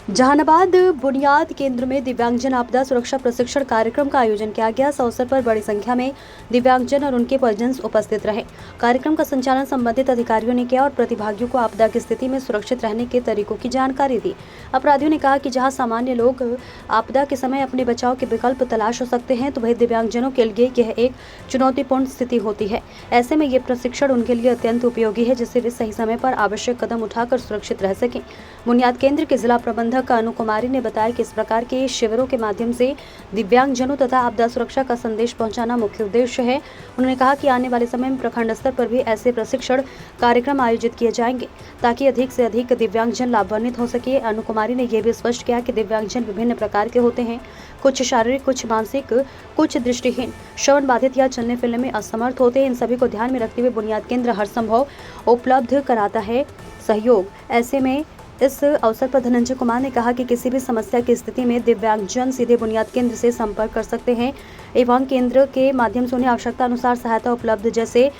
जहानाबाद बुनियाद केंद्र में दिव्यांगजन आपदा सुरक्षा प्रशिक्षण कार्यक्रम का आयोजन किया गया। इस अवसर पर बड़ी संख्या में दिव्यांगजन और उनके परिजन उपस्थित रहे। कार्यक्रम का संचालन संबंधित अधिकारियों ने किया और प्रतिभागियों को आपदा की स्थिति में सुरक्षित रहने के तरीकों की जानकारी दी। अपराधियों ने कहा कि जहां सामान्य लोग आपदा के समय अपने बचाव के विकल्प तलाश हो सकते हैं, तो वहीं दिव्यांगजनों के लिए यह एक चुनौतीपूर्ण स्थिति होती है। ऐसे में ये प्रशिक्षण उनके लिए अत्यंत उपयोगी है, जिससे वे सही समय पर आवश्यक कदम उठाकर सुरक्षित रह सकें। बुनियाद केंद्र के जिला प्रबंधक अनु कुमारी ने बताया कि इस प्रकार के शिविरों के माध्यम से दिव्यांगजनों तथा आपदा सुरक्षा का संदेश पहुंचाना मुख्य उद्देश्य है। उन्होंने कहा कि आने वाले समय में प्रखंड स्तर पर भी ऐसे प्रशिक्षण कार्यक्रम आयोजित किए जाएंगे, ताकि अधिक से अधिक दिव्यांगजन लाभान्वित हो सके। अनु कुमारी ने यह भी स्पष्ट किया कि दिव्यांगजन विभिन्न प्रकार के होते हैं, कुछ शारीरिक, कुछ मानसिक, कुछ दृष्टिहीन, श्रवण बाधित या चलने फिरने में असमर्थ होते हैं। इन सभी को ध्यान में रखते हुए बुनियाद केंद्र हर संभव उपलब्ध कराता है सहयोग। ऐसे में इस अवसर पर धनंजय कुमार ने कहा कि किसी भी समस्या की स्थिति में दिव्यांगजन सीधे बुनियाद केंद्र से संपर्क कर सकते हैं एवं केंद्र के माध्यम से उन्हें आवश्यकता अनुसार सहायता उपलब्ध जैसे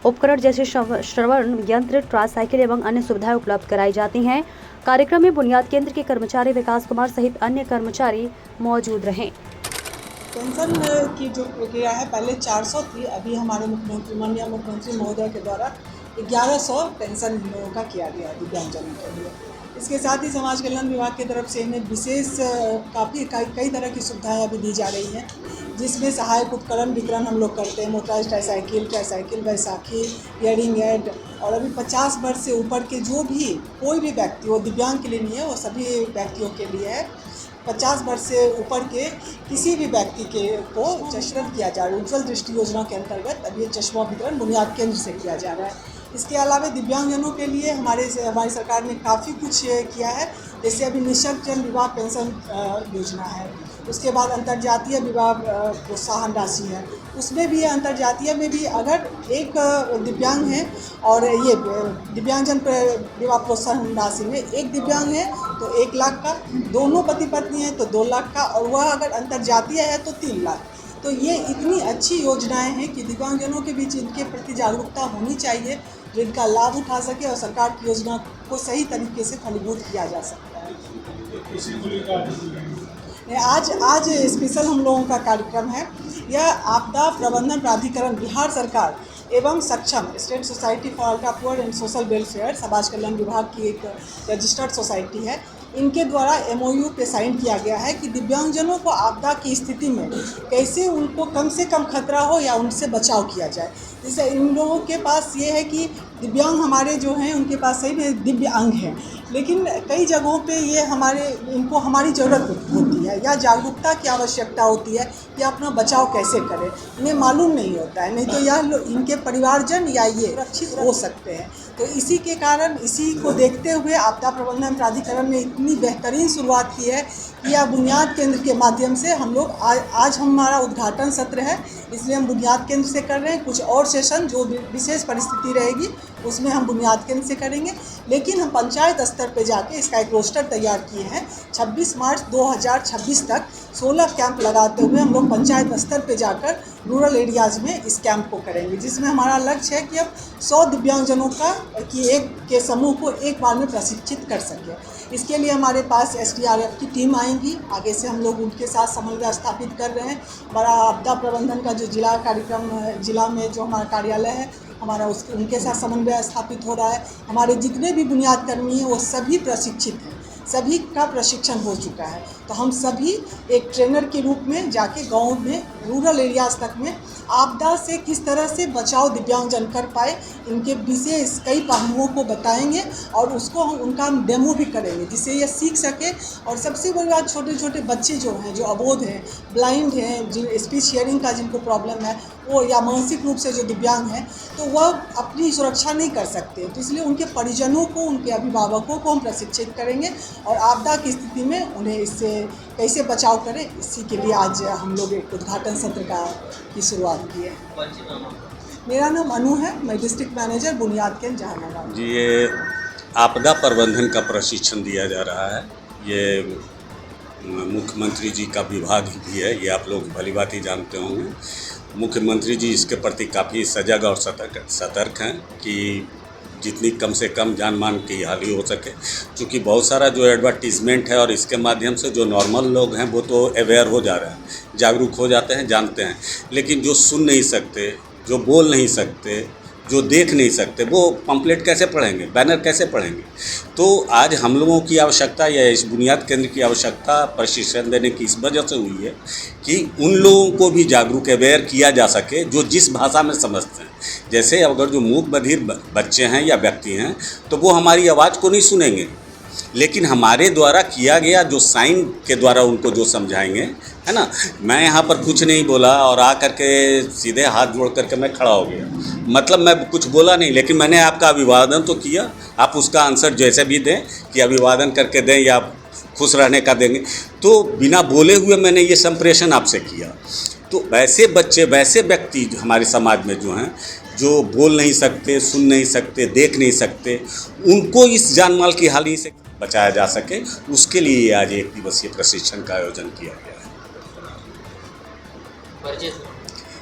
उपकरण जैसे श्रवण यंत्र, ट्राईसाइकिल एवं अन्य सुविधाएं उपलब्ध कराई जाती हैं। कार्यक्रम में बुनियाद केंद्र के कर्मचारी विकास कुमार सहित अन्य कर्मचारी मौजूद रहे। पेंशन की जो प्रक्रिया है पहले 400 थी, अभी हमारे माननीय मुख्यमंत्री महोदय के द्वारा 1100 पेंशन हम लोगों का किया गया दिव्यांगजनों के लिए। इसके साथ ही समाज कल्याण विभाग की तरफ से इन्हें विशेष कई तरह की सुविधाएं अभी दी जा रही हैं, जिसमें सहायक उपकरण वितरण हम लोग करते हैं। Motorise tricycle, Baisakhi, hearing aid, और अभी 50 वर्ष से ऊपर के जो भी कोई भी व्यक्ति, वो दिव्यांग के लिए नहीं है, वो सभी व्यक्तियों के लिए है। 50 वर्ष से ऊपर के किसी भी व्यक्ति को चश्मा किया जा रहा है। उज्ज्वल दृष्टि योजना के अंतर्गत अब ये चश्मा वितरण बुनियाद केंद्र से किया जा रहा है। इसके अलावा दिव्यांगजनों के लिए हमारी सरकार ने काफ़ी कुछ किया है, जैसे अभी निःशक्त जन विवाह पेंशन योजना है। उसके बाद अंतर्जातीय विवाह प्रोत्साहन राशि है, उसमें भी अंतर्जातीय में भी अगर एक दिव्यांग है और ये दिव्यांगजन विवाह प्रोत्साहन राशि में एक दिव्यांग है तो 1 लाख का, दोनों पति पत्नी है तो 2 लाख का, और वह अगर अंतर्जातीय है तो 3 लाख। तो ये इतनी अच्छी योजनाएं हैं कि दिव्यांगजनों के बीच इनके प्रति जागरूकता होनी चाहिए, जो इनका लाभ उठा सके और सरकार की योजना को सही तरीके से फलीभूत किया जा सकता है। आज स्पेशल हम लोगों का कार्यक्रम है। यह आपदा प्रबंधन प्राधिकरण बिहार सरकार एवं सक्षम state society for ultra poor and social welfare समाज कल्याण विभाग की एक रजिस्टर्ड सोसाइटी है। इनके द्वारा MOU पे साइन किया गया है कि दिव्यांगजनों को आपदा की स्थिति में कैसे उनको कम से कम खतरा हो या उनसे बचाव किया जाए। जैसे इन लोगों के पास ये है कि दिव्यांग हमारे जो हैं उनके पास सही में दिव्य अंग हैं, लेकिन कई जगहों पे ये इनको हमारी ज़रूरत होती है या जागरूकता की आवश्यकता होती है कि अपना बचाव कैसे करें। इन्हें मालूम नहीं होता है, नहीं तो यह इनके परिवारजन या ये सुरक्षित हो सकते हैं। तो इसी के कारण, इसी को देखते हुए आपदा प्रबंधन प्राधिकरण ने इतनी बेहतरीन शुरुआत की है कि यह बुनियाद केंद्र के माध्यम से हम लोग आज हमारा उद्घाटन सत्र है, इसलिए हम बुनियाद केंद्र से कर रहे हैं। कुछ और सेशन जो विशेष परिस्थिति रहेगी उसमें हम बुनियाद केंद्र से करेंगे, लेकिन हम पंचायत स्तर पे जाके इसका एक रोस्टर तैयार किए हैं। 26 मार्च 2026 तक 16 कैंप लगाते हुए हम लोग पंचायत स्तर पे जाकर रूरल एरियाज़ में इस कैंप को करेंगे, जिसमें हमारा लक्ष्य है कि अब 100 दिव्यांगजनों के समूह को एक बार में प्रशिक्षित कर सकें। इसके लिए हमारे पास SDRF की टीम आएंगी, आगे से हम लोग उनके साथ समन्वय स्थापित कर रहे हैं। बड़ा आपदा प्रबंधन का जो जिला में जो हमारा कार्यालय है हमारा, उनके साथ समन्वय स्थापित हो रहा है। हमारे जितने भी बुनियाद कर्मी हैं वो सभी प्रशिक्षित हैं, सभी का प्रशिक्षण हो चुका है। तो हम सभी एक ट्रेनर के रूप में जाके गांव में, रूरल एरियाज़ तक में आपदा से किस तरह से बचाव दिव्यांगजन कर पाए, इनके विशेष कई पहलुओं को बताएंगे और उसको उनका डेमो भी करेंगे, जिससे ये सीख सके। और सबसे बड़ी बात, छोटे छोटे बच्चे जो हैं, जो अबोध हैं, ब्लाइंड हैं, जो स्पीच हियरिंग का जिनको प्रॉब्लम है वो, या मानसिक रूप से जो दिव्यांग हैं, तो वह अपनी सुरक्षा नहीं कर सकते। तो इसलिए उनके परिजनों को, उनके अभिभावकों को हम प्रशिक्षित करेंगे और आपदा की स्थिति में उन्हें इससे कैसे बचाव करें, इसी के लिए आज हम लोग एक उद्घाटन सत्र की शुरुआत की है। मेरा नाम अनु है, मैं डिस्ट्रिक्ट मैनेजर बुनियाद केंद्र जहानाबाद। जी, ये आपदा प्रबंधन का प्रशिक्षण दिया जा रहा है। ये मुख्यमंत्री जी का विभाग भी है, ये आप लोग भली बात ही जानते होंगे। मुख्यमंत्री जी इसके प्रति काफ़ी सजग और सतर्क हैं कि जितनी कम से कम जान मान की हानि हो सके, क्योंकि बहुत सारा जो एडवर्टीज़मेंट है और इसके माध्यम से जो नॉर्मल लोग हैं वो तो अवेयर हो जा रहे हैं, जागरूक हो जाते हैं, जानते हैं, लेकिन जो सुन नहीं सकते, जो बोल नहीं सकते, जो देख नहीं सकते, वो पम्पलेट कैसे पढ़ेंगे, बैनर कैसे पढ़ेंगे। तो आज हम लोगों की आवश्यकता या इस बुनियाद केंद्र की आवश्यकता प्रशिक्षण देने की इस वजह से हुई है कि उन लोगों को भी जागरूक अवेयर किया जा सके जो जिस भाषा में समझते हैं। जैसे अगर जो मूक बधिर बच्चे हैं या व्यक्ति हैं तो वो हमारी आवाज़ को नहीं सुनेंगे, लेकिन हमारे द्वारा किया गया जो साइन के द्वारा उनको जो समझाएंगे, है ना। मैं यहाँ पर कुछ नहीं बोला और आ करके सीधे हाथ जोड़ करके मैं खड़ा हो गया, मतलब मैं कुछ बोला नहीं, लेकिन मैंने आपका अभिवादन तो किया। आप उसका आंसर जैसे भी दें कि अभिवादन करके दें या खुश रहने का देंगे, तो बिना बोले हुए मैंने ये संप्रेषण आपसे किया। तो वैसे बच्चे, वैसे व्यक्ति हमारे समाज में जो हैं, जो बोल नहीं सकते, सुन नहीं सकते, देख नहीं सकते, उनको इस जानमाल की हानि से बचाया जा सके, उसके लिए आज एक दिवसीय प्रशिक्षण का आयोजन किया गया है।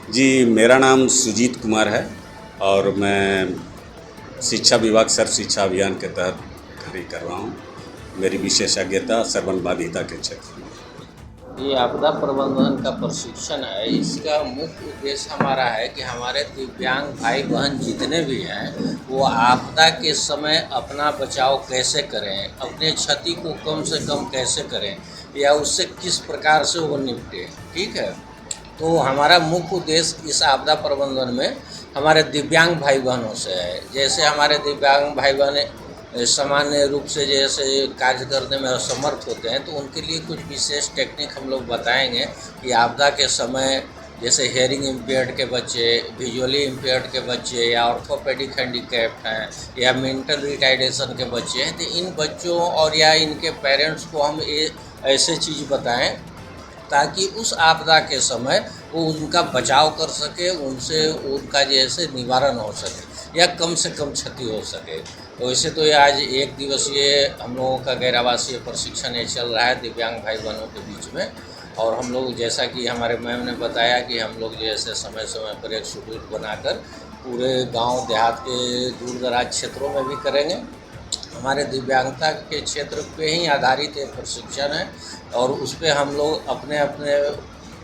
जी, मेरा नाम सुजीत कुमार है और मैं शिक्षा विभाग सर्व शिक्षा अभियान के तहत कार्य कर रहा हूँ। मेरी विशेषज्ञता श्रवण बाधिता के क्षेत्र में। ये आपदा प्रबंधन का प्रशिक्षण है। इसका मुख्य उद्देश्य हमारा है कि हमारे दिव्यांग भाई बहन जितने भी हैं वो आपदा के समय अपना बचाव कैसे करें, अपने क्षति को कम से कम कैसे करें या उससे किस प्रकार से वो निपटे। ठीक है, तो हमारा मुख्य उद्देश्य इस आपदा प्रबंधन में हमारे दिव्यांग भाई बहनों से है। जैसे हमारे दिव्यांग भाई बहन सामान्य रूप से जैसे कार्य करने में असमर्थ होते हैं, तो उनके लिए कुछ विशेष टेक्निक हम लोग बताएंगे कि आपदा के समय जैसे हेयरिंग इम्पेयर्ड के बच्चे, विजुअली इम्पेयर्ड के बच्चे या ऑर्थोपेडिक हैंडीकैप्ड हैं या मेंटल रिटार्डेशन के बच्चे हैं, तो इन बच्चों और या इनके पेरेंट्स को हम ऐसे चीज़ बताएं ताकि उस आपदा के समय वो उनका बचाव कर सके, उनसे उनका जैसे निवारण हो सके या कम से कम क्षति हो सके। तो वैसे तो ये आज एक दिवसीय हम लोगों का गैर आवासीय प्रशिक्षण ये चल रहा है दिव्यांग भाई बहनों के बीच में, और हम लोग जैसा कि हमारे मैम ने बताया कि हम लोग जैसे समय समय पर एक शेड्यूल बनाकर पूरे गांव देहात के दूर दराज क्षेत्रों में भी करेंगे। हमारे दिव्यांगता के क्षेत्र पे ही आधारित एक प्रशिक्षण है और उस पर हम लोग अपने अपने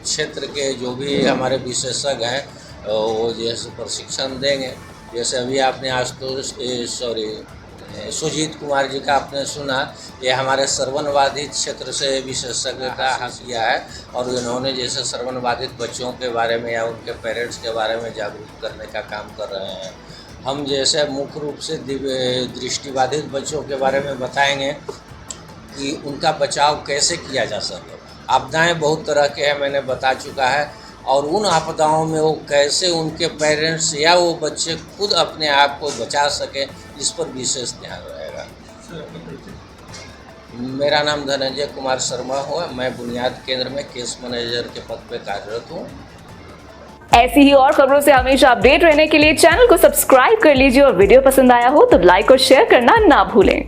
क्षेत्र के जो भी हमारे विशेषज्ञ हैं वो जैसे प्रशिक्षण देंगे। जैसे अभी आपने सुजीत कुमार जी का आपने सुना, ये हमारे श्रवण बाधित क्षेत्र से विशेषज्ञता हासिल किया है और इन्होंने जैसे श्रवण बाधित बच्चों के बारे में या उनके पेरेंट्स के बारे में जागरूक करने का काम कर रहे हैं। हम जैसे मुख्य रूप से दृष्टिबाधित बच्चों के बारे में बताएंगे कि उनका बचाव कैसे किया जा सके। आपदाएं बहुत तरह के हैं, मैंने बता चुका है, और उन आपदाओं में वो कैसे उनके पेरेंट्स या वो बच्चे खुद अपने आप को बचा सके, इस पर विशेष ध्यान रहेगा। मेरा नाम धनंजय कुमार शर्मा हुआ, मैं बुनियाद केंद्र में केस मैनेजर के पद पर कार्यरत हूँ। ऐसी ही और खबरों से हमेशा अपडेट रहने के लिए चैनल को सब्सक्राइब कर लीजिए और वीडियो पसंद आया हो तो लाइक और शेयर करना ना भूलें।